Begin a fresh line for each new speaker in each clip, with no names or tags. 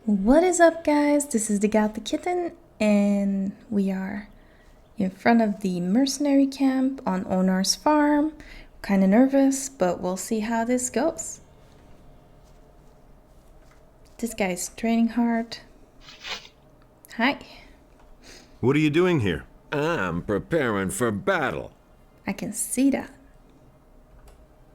What is up, guys? This is the Gothic Kitten, and we are in front of the mercenary camp on Onar's farm. Kind of nervous, but we'll see how this goes. This guy's training hard. Hi.
What are you doing here?
I'm preparing for battle.
I can see that.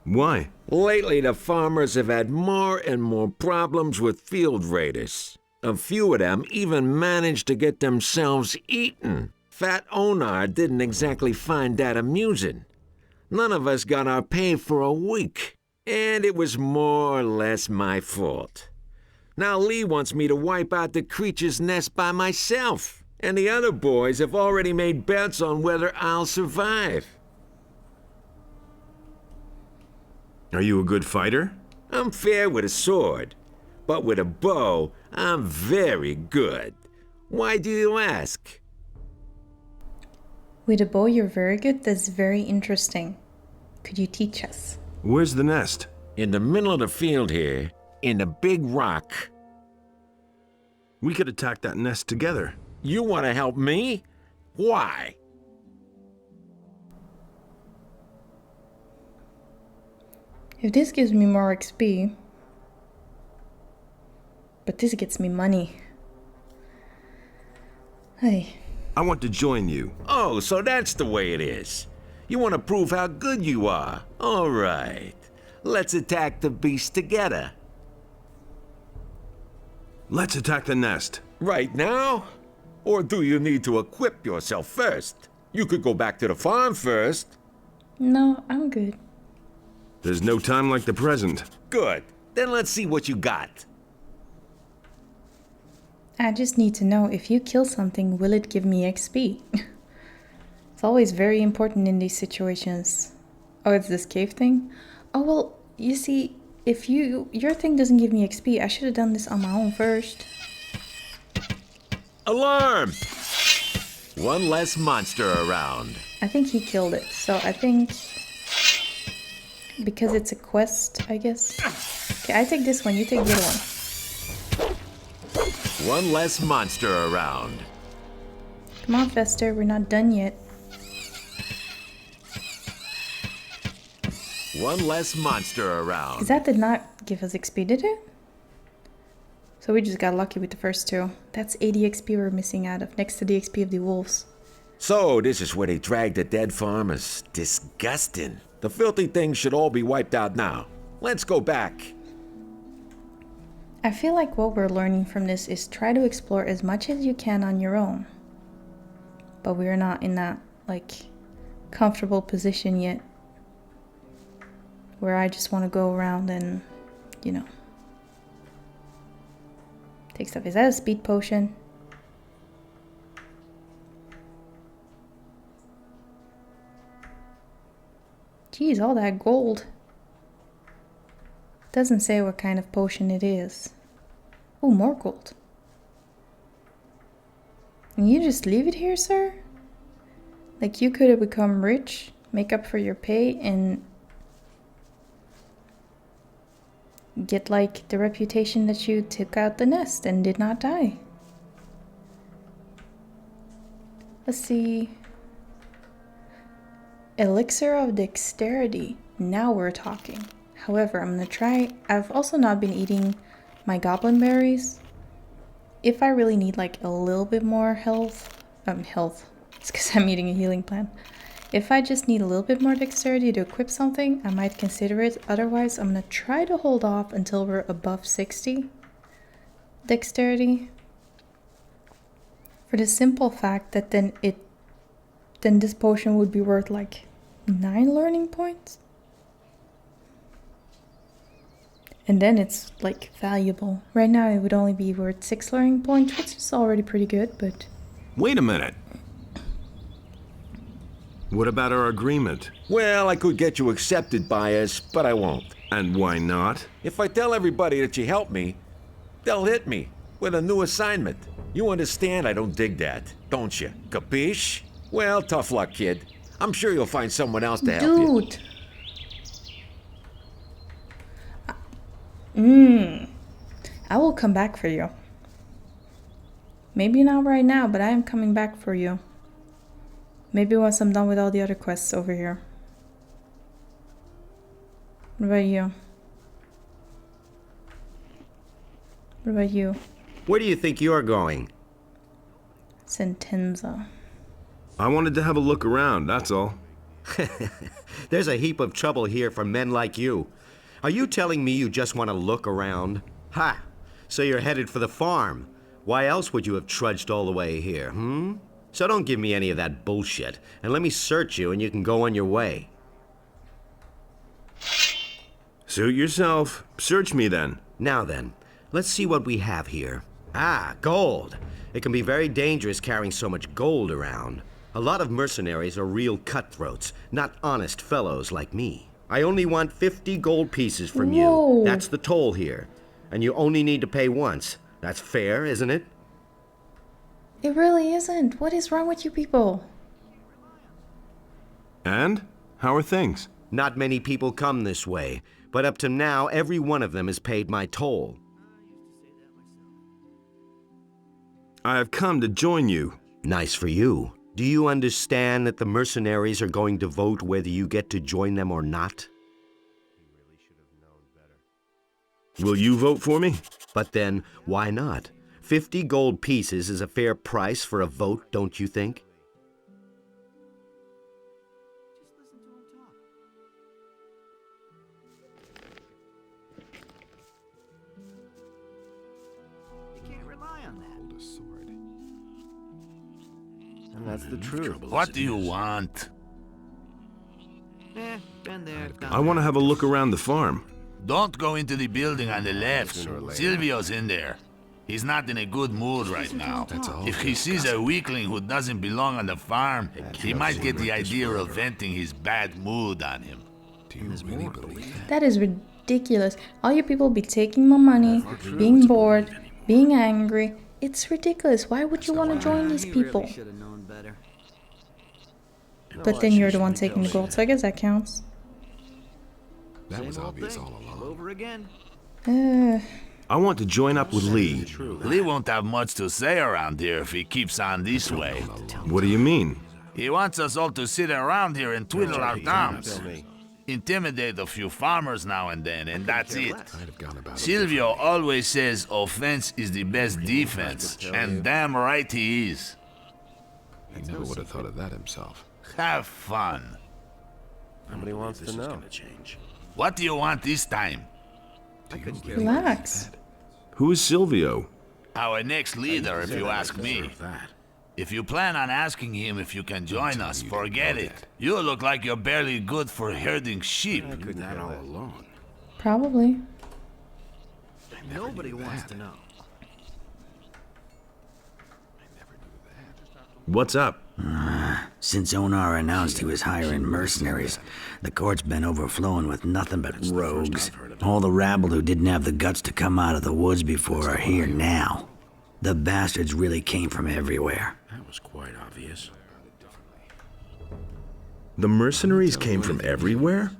Why?
Lately, the farmers have had more and more problems with field raiders. A few of them even managed to get themselves eaten. Fat Onar didn't exactly find that amusing. None of us got our pay for a week, and it was more or less my fault. Now Lee wants me to wipe out the creature's nest by myself, and the other boys have already made bets on whether I'll survive.
Are you a good fighter?
I'm fair with a sword, but with a bow, I'm very good. Why do you ask?
With a bow, you're very good. That's very interesting. Could you teach us?
Where's the nest?
In the middle of the field here, in a big rock.
We could attack that nest together.
You want to help me? Why?
If this gives me more XP, but this gets me money. Hey.
I want to join you.
Oh, so that's the way it is. You want to prove how good you are. All right. Let's attack the beast together.
Let's attack the nest.
Right now? Or do you need to equip yourself first? You could go back to the farm first.
No, I'm good.
There's no time like the present.
Good. Then let's see what you got.
I just need to know, if you kill something, will it give me XP? It's always very important in these situations. Oh, it's this cave thing? Oh, well, you see, if your thing doesn't give me XP, I should have done this on my own first.
Alarm! One less monster around.
I think he killed it, so I think... because it's a quest, I guess. Okay, I take this one, you take the other one.
One less monster around.
Come on, Fester, we're not done yet.
One less monster around.
Because that did not give us XP, did it? So we just got lucky with the first two. That's 80 XP we're missing out of, next to the XP of the wolves.
So this is where they dragged the dead farmers. Disgusting. The filthy things should all be wiped out now. Let's go back.
I feel like what we're learning from this is try to explore as much as you can on your own. But we're not in that, like, comfortable position yet. Where I just want to go around and, you know, take stuff. Is that a speed potion? Geez, all that gold. Doesn't say what kind of potion it is. Oh, more gold. And you just leave it here, sir? Like, you could have become rich, make up for your pay, and get, like, the reputation that you took out the nest and did not die. Let's see. Elixir of Dexterity. Now we're talking. However, I'm gonna try. I've also not been eating my goblin berries. If I really need like a little bit more health, it's because I'm eating a healing plant. If I just need a little bit more dexterity to equip something, I might consider it. Otherwise, I'm gonna try to hold off until we're above 60 dexterity. For the simple fact that then this potion would be worth like 9 learning points. And then it's like valuable. Right now it would only be worth 6 learning points, which is already pretty good, but...
Wait a minute. What about our agreement?
Well, I could get you accepted by us, but I won't.
And why not?
If I tell everybody that you helped me, they'll hit me with a new assignment. You understand I don't dig that, don't you? Capiche? Well, tough luck, kid. I'm sure you'll find someone else to help you.
Dude! I will come back for you. Maybe not right now, but I am coming back for you. Maybe once I'm done with all the other quests over here. What about you? What about you?
Where do you think you're going?
Sentenza.
I wanted to have a look around, that's all.
There's a heap of trouble here for men like you. Are you telling me you just want to look around? Ha! So you're headed for the farm. Why else would you have trudged all the way here, So don't give me any of that bullshit, and let me search you and you can go on your way.
Suit yourself. Search me then.
Now then, let's see what we have here. Ah, gold. It can be very dangerous carrying so much gold around. A lot of mercenaries are real cutthroats, not honest fellows like me. I only want 50 gold pieces from
Whoa.
you. That's the toll here. And you only need to pay once. That's fair, isn't it?
It really isn't. What is wrong with you people?
And? How are things?
Not many people come this way, but up to now, every one of them has paid my toll.
I have come to join you.
Nice for you. Do you understand that the mercenaries are going to vote whether you get to join them or not?
Will you vote for me?
But then, why not? 50 gold pieces is a fair price for a vote, don't you think?
You can't rely on that. And that's the truth.
What do you want?
Been there, done
I want to have a look around the farm.
Don't go into the building on the left. Silvio's in there. He's not in a good mood right now. If he sees a weakling who doesn't belong on the farm, he might get the idea of venting his bad mood on him.
Do you really believe that?
That is ridiculous. All you people be taking my money, being bored, being angry. It's ridiculous. Why would you want to join these people?
should have known better.
But then you're the one taking the gold, so I guess that counts.
That was obvious all along.
Over again.
I want to join up with Lee.
Lee won't have much to say around here if he keeps on this way.
What do you mean?
He wants us all to sit around here and twiddle our thumbs. Intimidate a few farmers now and then, and that's it.
I'd have gone about it.
Silvio always says offense is the best defense, and damn right he is.
He never would have thought of that himself.
Have fun.
Nobody wants to know.
What do you want this time?
Relax.
Who is Silvio?
Our next leader, if you ask me. If you plan on asking him if you can join us, forget it. You look like you're barely good for herding sheep.
That all along.
Probably.
Nobody wants to know.
What's up?
Since Onar announced he was hiring mercenaries, the court's been overflowing with nothing but rogues. All the rabble who didn't have the guts to come out of the woods before are here now. The bastards really came from everywhere.
That was quite obvious.
The mercenaries came from everywhere?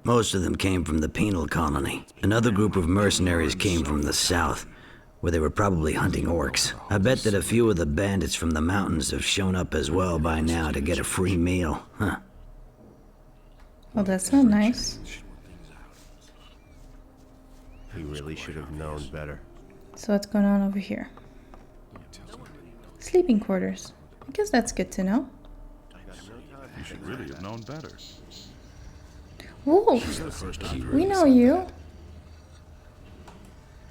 Most of them came from the penal colony. Another group of mercenaries came from the south, where they were probably hunting orcs. I bet that a few of the bandits from the mountains have shown up as well by now to get a free meal, huh?
Well, that's not nice.
He really should have known better.
So what's going on over here? Sleeping quarters. I guess that's good to know.
You should really have known better.
Ooh, we know you.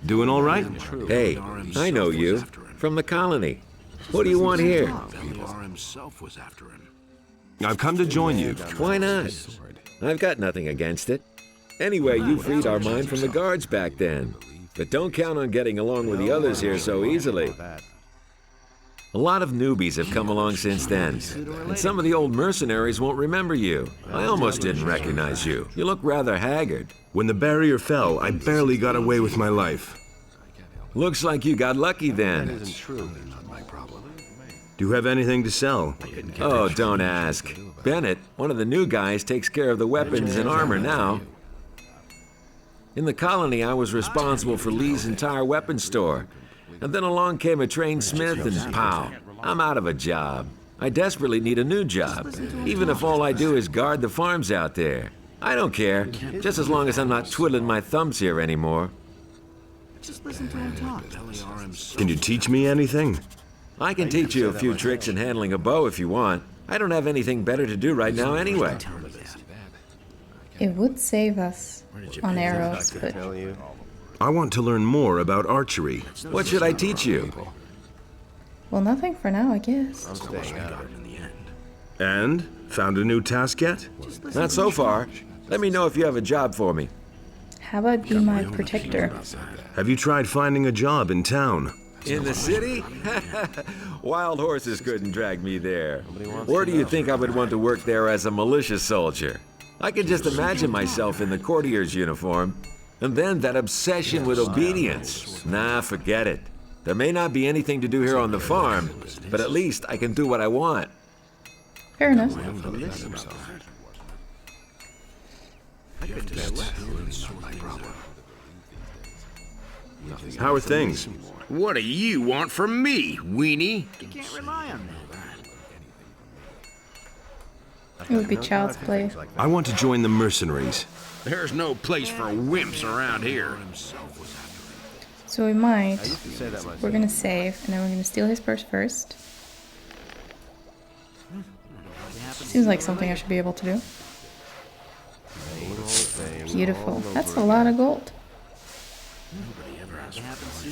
Doing all right?
Hey, I know you. From the colony. What do you want here?
Villar himself was after him.
I've come to join you.
Why not? I've got nothing against it. Anyway, you freed our mind from the guards back then. But don't count on getting along with the others here so easily. A lot of newbies have come along since then, and some of the old mercenaries won't remember you. I almost didn't recognize you. You look rather haggard.
When the barrier fell, I barely got away with my life.
Looks like you got lucky then.
Isn't true.
Not my problem.
Do you have anything to sell?
Oh, don't ask. Bennett, one of the new guys, takes care of the weapons and armor now. In the colony, I was responsible for Lee's entire weapons store. And then along came a trained smith and pow, I'm out of a job. I desperately need a new job, even if all I do is guard the farms out there. I don't care, just as long as I'm not twiddling my thumbs here anymore.
Just listen to him talk.
Can you teach me anything?
I can teach you a few tricks in handling a bow if you want. I don't have anything better to do right now anyway.
It would save us on arrows, but
I want to learn more about archery.
What should I teach you?
well, nothing for now, I guess.
And? Found a new task yet?
Not so far. Let me know if you have a job for me.
How about be my protector?
Have you tried finding a job in town?
In the city? Wild horses couldn't drag me there. Or do you think I would want to work there as a militia soldier? I can just imagine myself in the courtier's uniform. And then that obsession with obedience. Nah, forget it. There may not be anything to do here on the farm, but at least I can do what I want.
Fair enough.
How are things?
What do you want from me, weenie?
You can't rely on that.
It would be child's play.
I want to join the mercenaries.
There's no place for wimps around here.
So we might. We're gonna save, and then we're gonna steal his purse first. Seems like something I should be able to do. Beautiful. That's a lot of gold.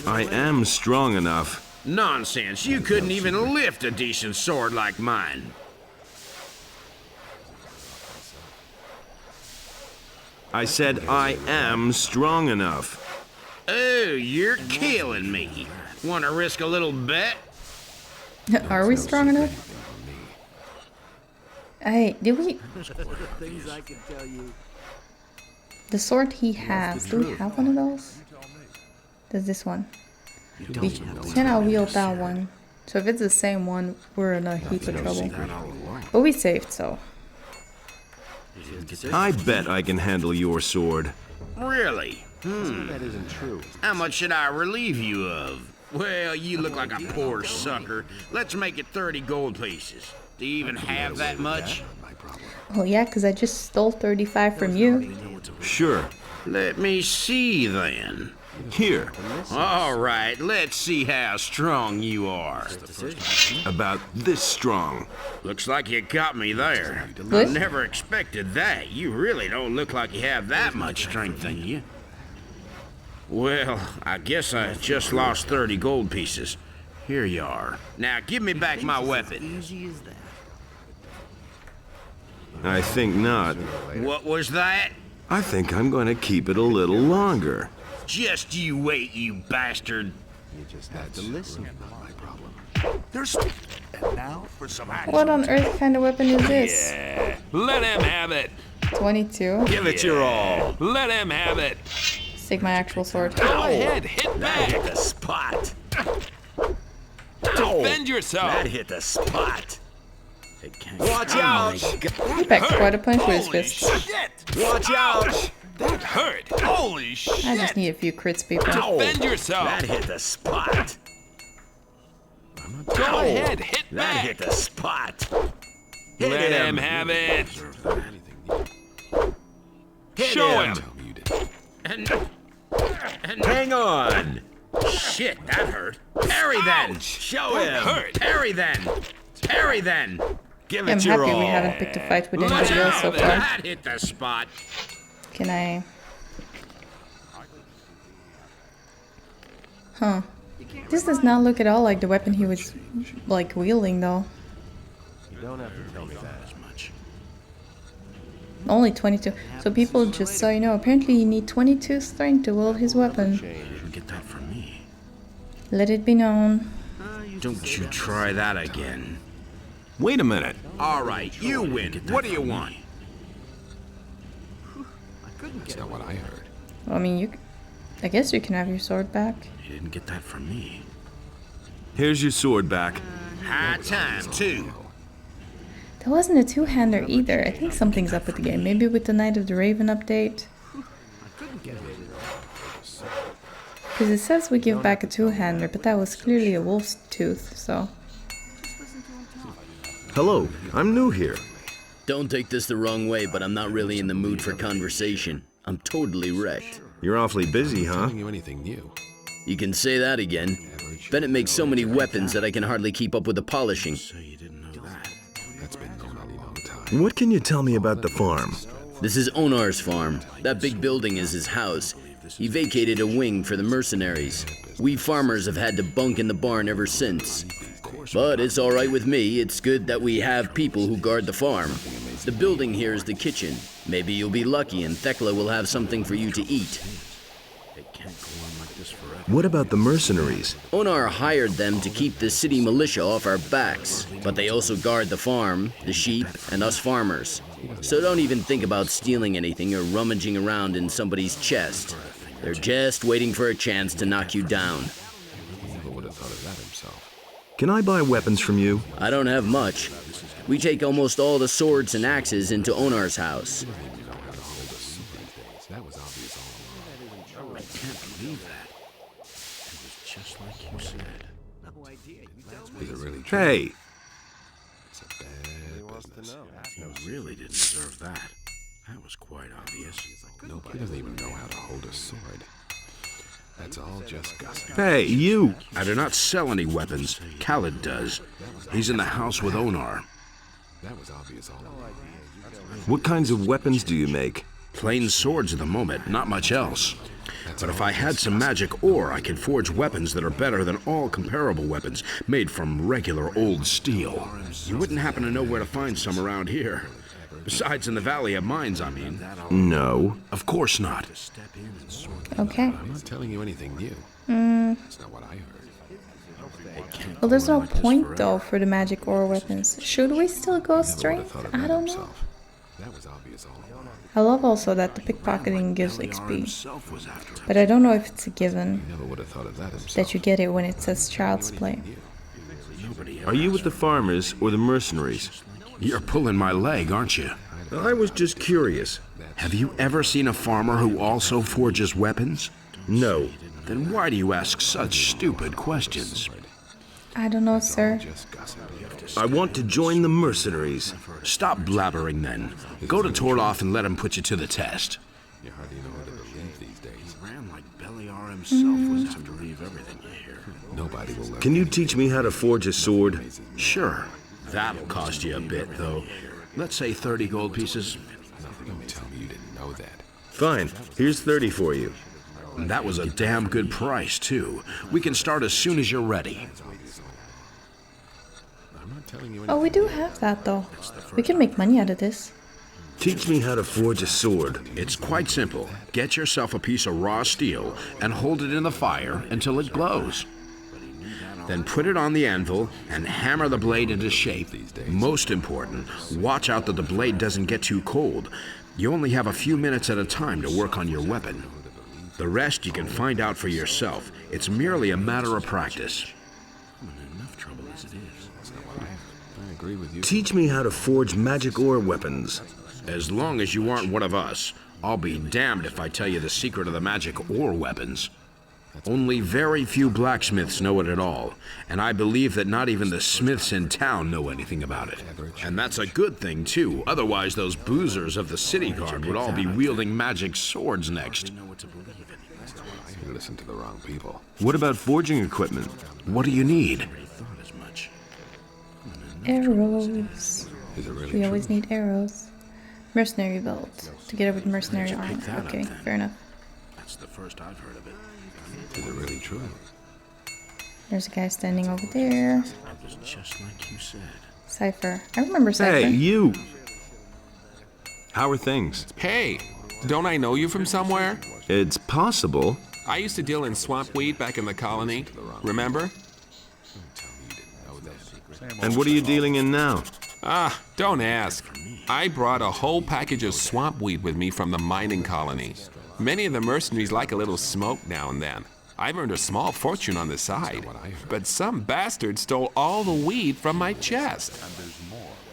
I am strong enough.
Nonsense, you couldn't even lift a decent sword like mine.
I said I am strong enough.
Oh, you're killing me. Want to risk a little bet?
Are we strong enough? Hey, did we?
Things I can tell you.
The sword he has. Do we have one of those? There's this one. We cannot wield that one. So if it's the same one, we're in a heap of trouble. But we saved, so.
I bet I can handle your sword.
Really?
That isn't true.
How much should I relieve you of? Well, you look like a poor sucker. Let's make it 30 gold pieces. Do you even have that much?
Well, yeah, because I just stole 35 from you.
Sure.
Let me see then.
Here.
All right, let's see how strong you are.
About this strong.
Looks like you got me there. I
Good.
never expected that. You really don't look like you have that much strength in you. Well, I guess I just lost 30 gold pieces. Here you are. Now give me back my weapon.
Easy as that.
I think not.
What was that?
I think I'm going to keep it a little longer.
Just you wait, you bastard.
You just have to listen.
There's... And now for some action.
What on earth kind of weapon is this?
Yeah. Let him have it.
22.
Give it your all.
Let him have it.
Let's take my actual sword.
Go ahead, hit
That hit
back.
the spot.
Defend yourself.
That hit the spot. Watch
Oh
out!
He packs quite a punch with his
Holy
fists.
shit.
Watch out!
Ouch. That hurt. Holy shit.
I just need a few crits, people.
Defend yourself.
That hit the spot.
Go ahead, hit
That
back.
hit the spot. Hit
Let him have it.
Hit
Show
him.
him.
And
Hang on.
shit, that hurt. Parry then.
Show
That
him.
hurt.
Parry then. Parry then.
Give
I'm
it your
happy
all.
we haven't picked a fight with
Watch
anybody else so
out.
far.
That hit the spot.
Can I? Huh. This does not look at all like the weapon he was, like, wielding, though.
You don't have to tell me that.
Only 22. So people, just so you know, apparently you need 22 strength to wield his weapon.
Didn't get that from me.
Let it be known.
Don't you try that again.
Wait a minute.
All right, you win. What do you want?
That's not what I heard.
Well, I mean, I guess you can have your sword back.
You didn't get that from me.
Here's your sword back.
High time, too.
That wasn't a two-hander either. I think something's up with the game. Maybe with the Night of the Raven update. Because it says we give back a two-hander, but that was clearly a wolf's tooth, so...
Hello, I'm new here.
Don't take this the wrong way, but I'm not really in the mood for conversation. I'm totally wrecked.
You're awfully busy, huh?
Telling you anything new?
You can say that again. Bennett makes so many weapons that I can hardly keep up with the polishing.
So you didn't know that.
That's been going on a long time.
What can you tell me about the farm?
This is Onar's farm. That big building is his house. He vacated a wing for the mercenaries. We farmers have had to bunk in the barn ever since. But it's all right with me. It's good that we have people who guard the farm. The building here is the kitchen. Maybe you'll be lucky and Thekla will have something for you to eat.
It can't go on like this forever.
What about the mercenaries?
Onar hired them to keep the city militia off our backs, but they also guard the farm, the sheep, and us farmers. So don't even think about stealing anything or rummaging around in somebody's chest. They're just waiting for a chance to knock you down.
Who would have thought of that himself?
Can I buy weapons from you?
I don't have much. We take almost all the swords and axes into Onar's house.
He didn't even know how to hold a sword these days. That was obvious all along.
I can't believe that. It was just like you said.
Is it really true?
Hey,
It's a bad business.
You really didn't deserve that. That was quite obvious.
Nobody doesn't even know how to hold a sword. That's all just gossip.
hey, you!
I do not sell any weapons. Khaled does. He's in the house with Onar.
That was obvious all along.
What kinds of weapons do you make?
Plain swords at the moment, not much else. But if I had some magic ore, I could forge weapons that are better than all comparable weapons made from regular old steel. You wouldn't happen to know where to find some around here. Besides in the Valley of Mines, I mean.
No.
Of course not.
Okay.
I'm not telling you anything new. That's not what I heard.
Well, there's no point, though, for the magic ore weapons. Should we still go
Never would have
strength?
thought of
I
that
don't know.
himself. That was obvious all along.
I love also that the pickpocketing gives
Beliar
XP.
himself was after him.
But I don't know if it's a given
Never would have thought of that himself.
that you get it when it says Child's Play.
Nobody
Are you with the farmers or the mercenaries?
You're pulling my leg, aren't you?
I was just curious.
Have you ever seen a farmer who also forges weapons?
No.
Then why do you ask such stupid questions?
I don't know, sir.
Just gossip.
I want to join the mercenaries.
Stop blabbering then. Go to Tordoff and let him put you to the test.
You hardly know who to believe these days.
Ran like Beliar himself was after believe everything you hear.
Nobody will let
Can you teach me how to forge a sword?
Sure. That'll cost you a bit, though. Let's say 30 gold pieces.
Don't tell me you didn't know that.
Fine. Here's 30 for you.
And that was a damn good price, too. We can start as soon as you're ready.
I'm not telling you
Oh, we do have that, though. We can make money out of this.
Teach me how to forge a sword.
It's quite simple. Get yourself a piece of raw steel and hold it in the fire until it glows. Then put it on the anvil and hammer the blade into shape. Most important, watch out that the blade doesn't get too cold. You only have a few minutes at a time to work on your weapon. The rest you can find out for yourself. It's merely a matter of practice. I'm in enough trouble as it is.
I agree with you.
Teach me how to forge magic ore weapons.
As long as you aren't one of us, I'll be damned if I tell you the secret of the magic ore weapons. Only very few blacksmiths know it at all, and I believe that not even the smiths in town know anything about it. And that's a good thing, too. Otherwise, those boozers of the city guard would all be wielding magic swords next.
You listen to the wrong people.
What about forging equipment?
What do you need?
Arrows.
Is it really
We
true?
always need arrows. Mercenary belt. Together with mercenary armor. Okay, fair enough.
That's the first I've heard of it.
Is it really true?
There's a guy standing over there.
It was just like you said.
Cypher. I remember Cypher.
Hey, you! How are things?
Hey, don't I know you from somewhere?
It's possible.
I used to deal in swamp weed back in the colony. Remember?
And what are you dealing in now?
Ah, don't ask. I brought a whole package of swamp weed with me from the mining colony. Many of the mercenaries like a little smoke now and then. I've earned a small fortune on the side, but some bastard stole all the weed from my chest.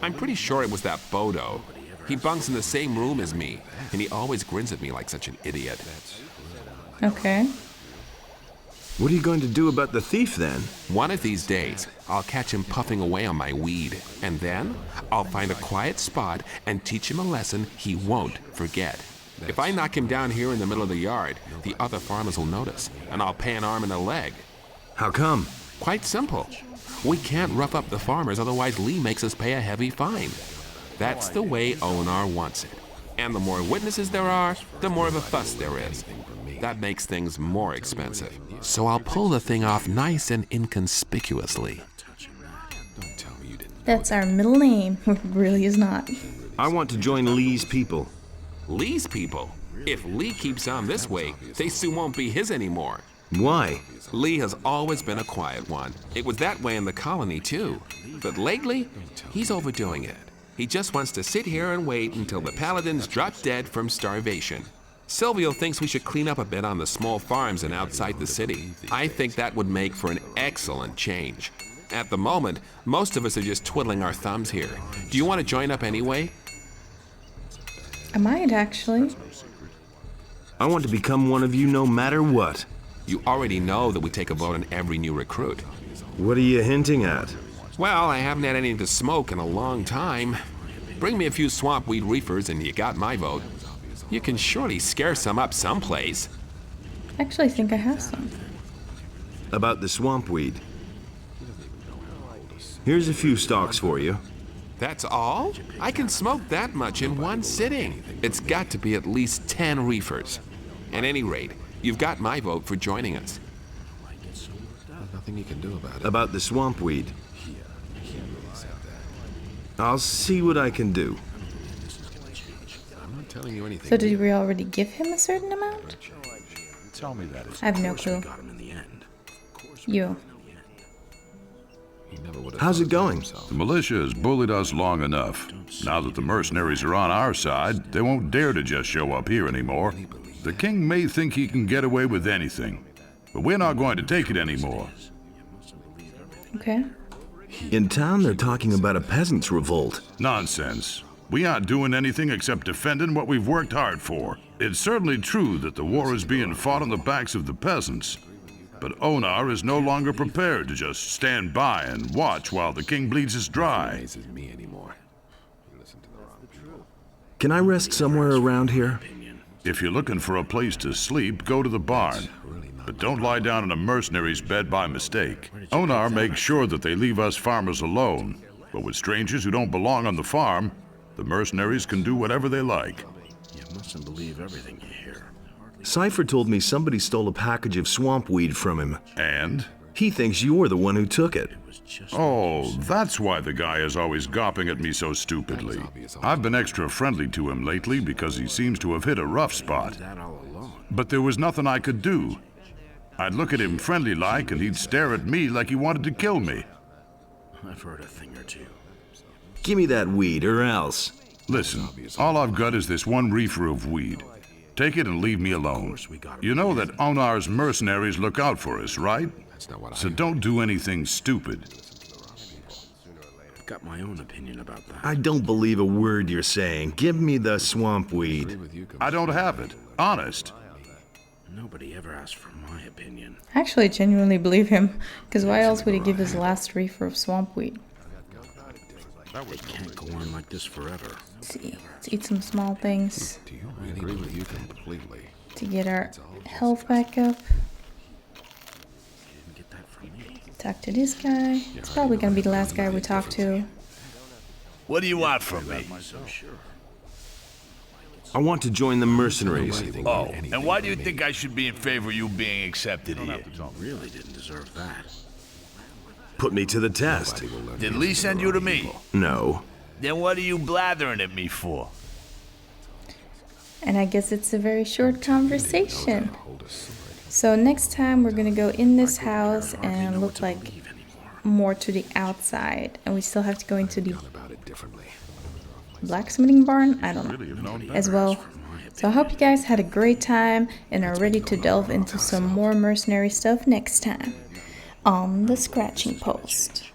I'm pretty sure it was that Bodo. He bunks in the same room as me, and he always grins at me like such an idiot.
Okay.
What are you going to do about the thief then?
One of these days, I'll catch him puffing away on my weed. And then, I'll find a quiet spot and teach him a lesson he won't forget. If I knock him down here in the middle of the yard, the other farmers will notice, and I'll pay an arm and a leg.
How come?
Quite simple. We can't rough up the farmers, otherwise Lee makes us pay a heavy fine. That's the way Onar wants it. And the more witnesses there are, the more of a fuss there is. That makes things more expensive. So I'll pull the thing off nice and inconspicuously.
That's our middle name. It really is not.
I want to join Lee's people.
Lee's people? If Lee keeps on this way, they soon won't be his anymore.
Why?
Lee has always been a quiet one. It was that way in the colony, too. But lately, he's overdoing it. He just wants to sit here and wait until the paladins drop dead from starvation. Silvio thinks we should clean up a bit on the small farms and outside the city. I think that would make for an excellent change. At the moment, most of us are just twiddling our thumbs here. Do you want to join up anyway?
I might, actually.
I want to become one of you no matter what.
You already know that we take a vote on every new recruit.
What are you hinting at?
Well, I haven't had anything to smoke in a long time. Bring me a few swamp weed reefers and you got my vote. You can surely scare some up someplace.
I actually think I have some.
About the swamp weed. Here's a few stalks for you.
That's all? I can smoke that much in one sitting. It's got to be at least 10 reefers. At any rate, you've got my vote for joining us.
There's nothing you can do about it.
About the swamp weed. I'll see what I can do.
I'm not telling you anything.
So did we already give him a certain amount?
Tell me that.
I have no clue. You.
How's it going?
The militia has bullied us long enough. Now that the mercenaries are on our side, they won't dare to just show up here anymore. The king may think he can get away with anything, but we're not going to take it anymore.
Okay.
In town, they're talking about a peasants' revolt.
Nonsense. We aren't doing anything except defending what we've worked hard for. It's certainly true that the war is being fought on the backs of the peasants, but Onar is no longer prepared to just stand by and watch while the king bleeds us dry.
Can I rest somewhere around here?
If you're looking for a place to sleep, go to the barn. But don't lie down in a mercenary's bed by mistake. Onar makes sure that they leave us farmers alone. But with strangers who don't belong on the farm, the mercenaries can do whatever they like.
You mustn't believe everything you hear.
Cypher told me somebody stole a package of swamp weed from him.
And?
He thinks you're the one who took it.
Oh, that's why the guy is always gawping at me so stupidly. I've been extra friendly to him lately because he seems to have hit a rough spot. But there was nothing I could do. I'd look at him friendly-like and he'd stare at me like he wanted to kill me.
I've heard a thing or two.
Give me that weed or else.
Listen, all I've got is this one reefer of weed. Take it and leave me alone. You know that Onar's mercenaries look out for us, right? So don't do anything stupid.
I've got my own opinion about that.
I don't believe a word you're saying. Give me the swamp weed.
I don't have it. Honest.
Nobody ever asked for my opinion.
I actually genuinely believe him, because why else would he give his last reefer of swamp weed?
It can't go on like this forever.
Let's see. Let's eat some small things
I agree with you completely.
to get our health back up. Talk to this guy. It's probably gonna be the last guy we talk to.
What do you want from me?
I want to join the mercenaries.
Oh, and why do you think I should be in favor of you being accepted here?
You really didn't deserve that.
Put me to the test.
Did Lee send you to me?
No.
Then what are you blathering at me for?
And I guess it's a very short conversation. So next time we're gonna go in this house and look like more to the outside, and we still have to go into the blacksmithing barn, I don't know, as well. So I hope you guys had a great time and are ready to delve into some more mercenary stuff next time on the Scratching Post.